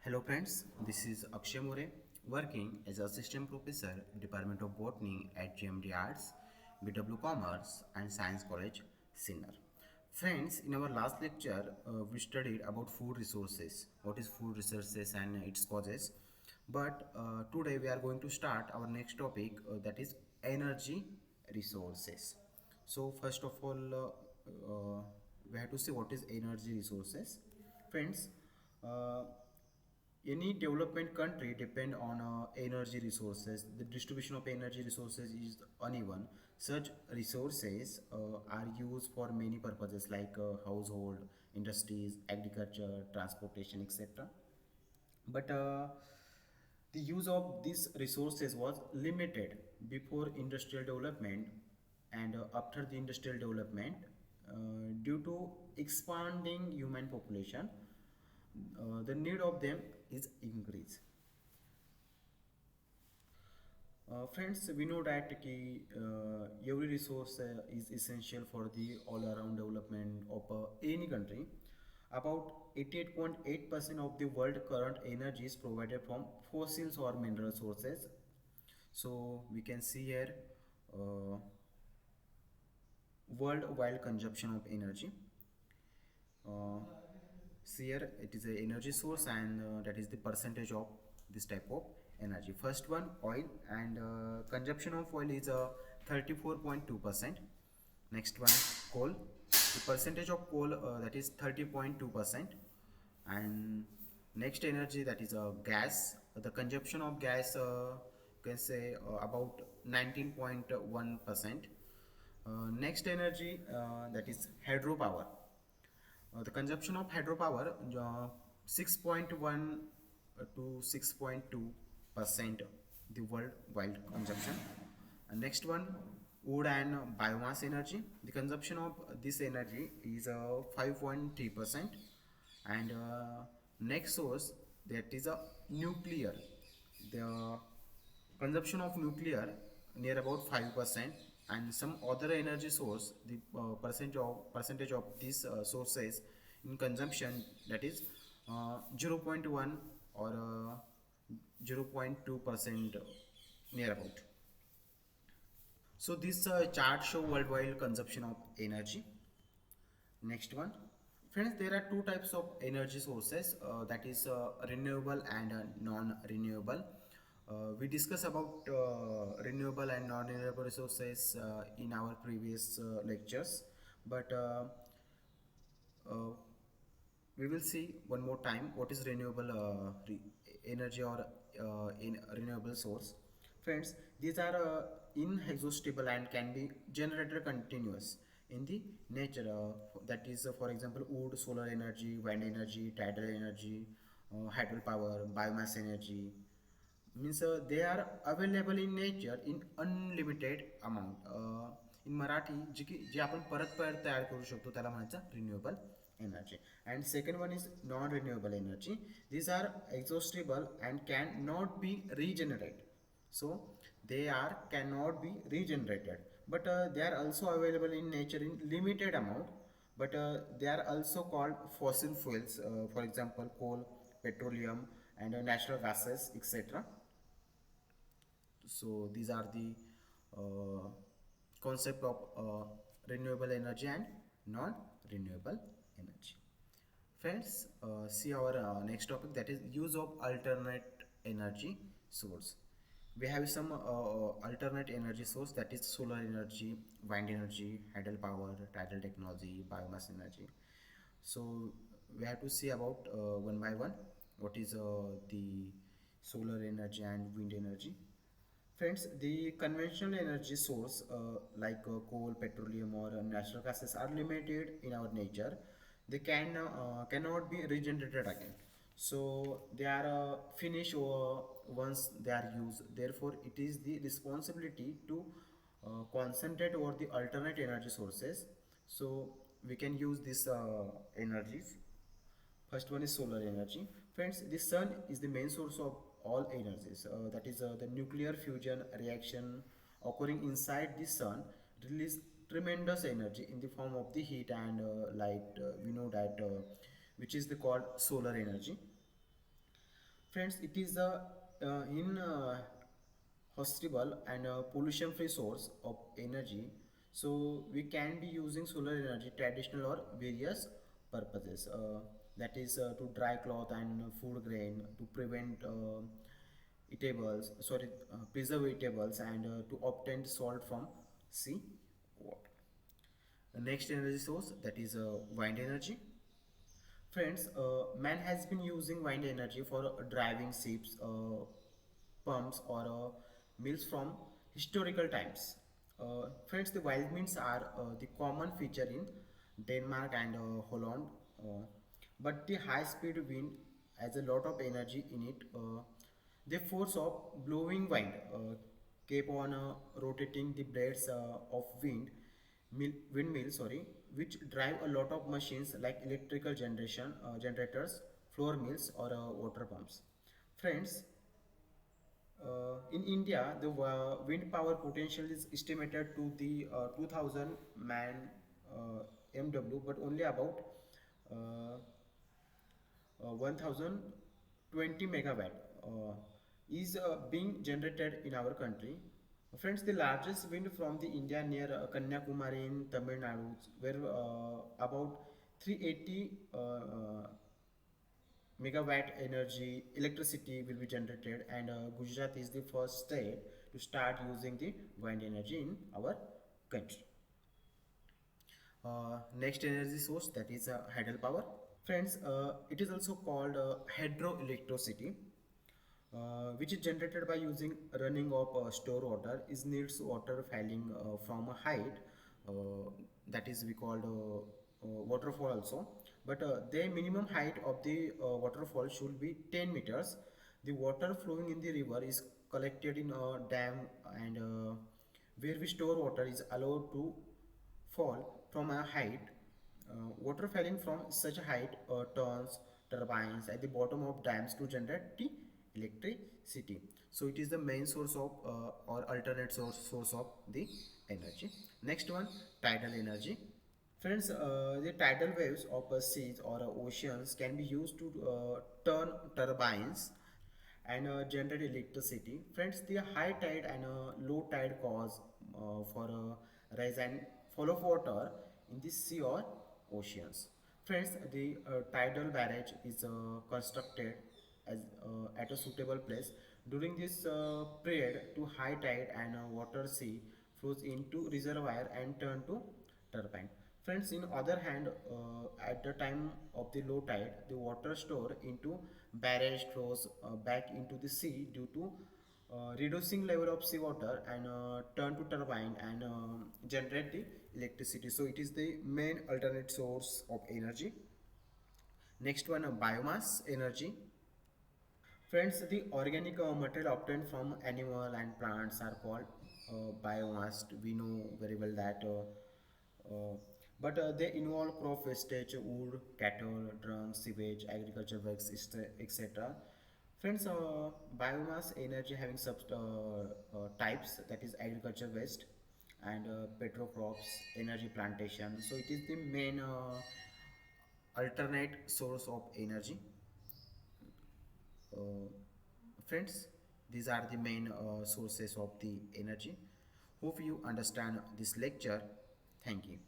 Hello friends, this is Akshay More, working as assistant professor, Department of Botany at GMD Arts, BW Commerce and Science College, Sinnar. Friends, in our last lecture, we studied about food resources, what is food resources and its causes. But today we are going to start our next topic, that is energy resources. So first of all, we have to see what is energy resources. Friends, uh, any development country depend on energy resources. The distribution of energy resources is uneven. Such resources are used for many purposes like household, industries, agriculture, transportation, etc. But the use of these resources was limited before industrial development, and after the industrial development, due to expanding human population, the need of them is increased. Friends, we know that every resource is essential for the all-around development of any country. About 88.8% of the world current energy is provided from fossils or mineral sources. So we can see here uh, worldwide consumption of energy. Uh, See here it is a energy source, and that is the percentage of this type of energy. First one, oil, and consumption of oil is 34.2%. Next one, coal. The percentage of coal, that is 30.2%. And next energy, that is gas. The consumption of gas, you can say about 19.1%. Next energy, that is hydropower. The consumption of hydropower, 6.1 to 6.2 percent the worldwide consumption. And next one, wood and biomass energy. The consumption of this energy is 5.3%. And next source, that is a nuclear. The consumption of nuclear near about 5%, and some other energy source, the percentage of these sources in consumption, that is 0.1 or 0.2% near about. So this chart show worldwide consumption of energy. Next one, friends, there are two types of energy sources, that is renewable and non-renewable. We discussed about renewable and non-renewable resources in our previous lectures, but uh, we will see one more time what is renewable energy or in renewable source. Friends, these are inexhaustible and can be generated continuous in the nature, that is for example wood, solar energy, wind energy, tidal energy, hydropower, biomass energy. Means they are available in nature in unlimited amount. In Marathi जे आपण परत परत तयार करू शकतो त्याला म्हणायचं renewable energy. And second one is non renewable energy. These are exhaustible and cannot be regenerated. So they are cannot be regenerated, but they are also available in nature in limited amount. But they are also called fossil fuels, for example coal, petroleum, and natural gases, etc. So these are the uh, concept of renewable energy and non-renewable energy. Friends, see our next topic, that is use of alternate energy source. We have some alternate energy source, that is solar energy, wind energy, hydropower, tidal technology, biomass energy. So we have to see about one by one what is the solar energy and wind energy. Friends, the conventional energy source like coal, petroleum, or natural gases are limited in our nature. They cannot be regenerated again. So they are finished once they are used. Therefore, it is the responsibility to concentrate over the alternate energy sources. So we can use these energies. First one is solar energy. Friends, the sun is the main source of all energies. That is the nuclear fusion reaction occurring inside the sun release tremendous energy in the form of the heat and light. We know that which is the called solar energy. Friends, it is a in hospitable and pollution free source of energy, so we can be using solar energy traditional or various purposes, that is to dry cloth and food grain, to prevent eatables sorry preservatives, and to obtain salt from sea water. The next energy source, that is wind energy. Friends, man has been using wind energy for driving ships, pumps, or mills from historical times. Friends, the wind mills are the common feature in Denmark and Holland, but the high-speed wind has a lot of energy in it. The force of blowing wind keep on rotating the blades of windmill, sorry, which drive a lot of machines like electrical generators, floor mills, or water pumps. Friends, in India, the wind power potential is estimated to the 2000 man MW, but only about uh, 1020 megawatt is being generated in our country. Friends, the largest wind from the India near Kanyakumari in Tamil Nadu, where about 380 megawatt energy electricity will be generated, and Gujarat is the first state to start using the wind energy in our country. Next energy source, that is hydropower. Friends, it is also called hydroelectricity, which is generated by using running of store water. Is needs water falling from a height, that is we called waterfall also. But the minimum height of the waterfall should be 10 meters. The water flowing in the river is collected in a dam, and where we store water is allowed to fall from a height. Water falling from such a height turns turbines at the bottom of dams to generate the electricity. So it is the main source of or alternate source of the energy. Next one, tidal energy. Friends, the tidal waves of seas or oceans can be used to turn turbines and generate electricity. Friends, the high tide and low tide cause for rise and fall of water in the sea or oceans. Friends, the tidal barrage is constructed as at a suitable place during this period to high tide, and water sea flows into reservoir and turn to turbine. Friends, in other hand, at the time of the low tide, the water stored into barrage flows back into the sea due to reducing level of seawater, and turn to turbine and generate the electricity. So it is the main alternate source of energy. Next one, biomass energy. Friends, the organic material obtained from animal and plants are called biomass. We know very well that, but they involve crop wastage, wood, cattle, drunks, sewage, agriculture waste, etc. Friends, biomass energy having types, that is agriculture waste and petro crops, energy plantation. So it is the main alternate source of energy. Uh, Friends, these are the main sources of the energy. Hope you understand this lecture. Thank you.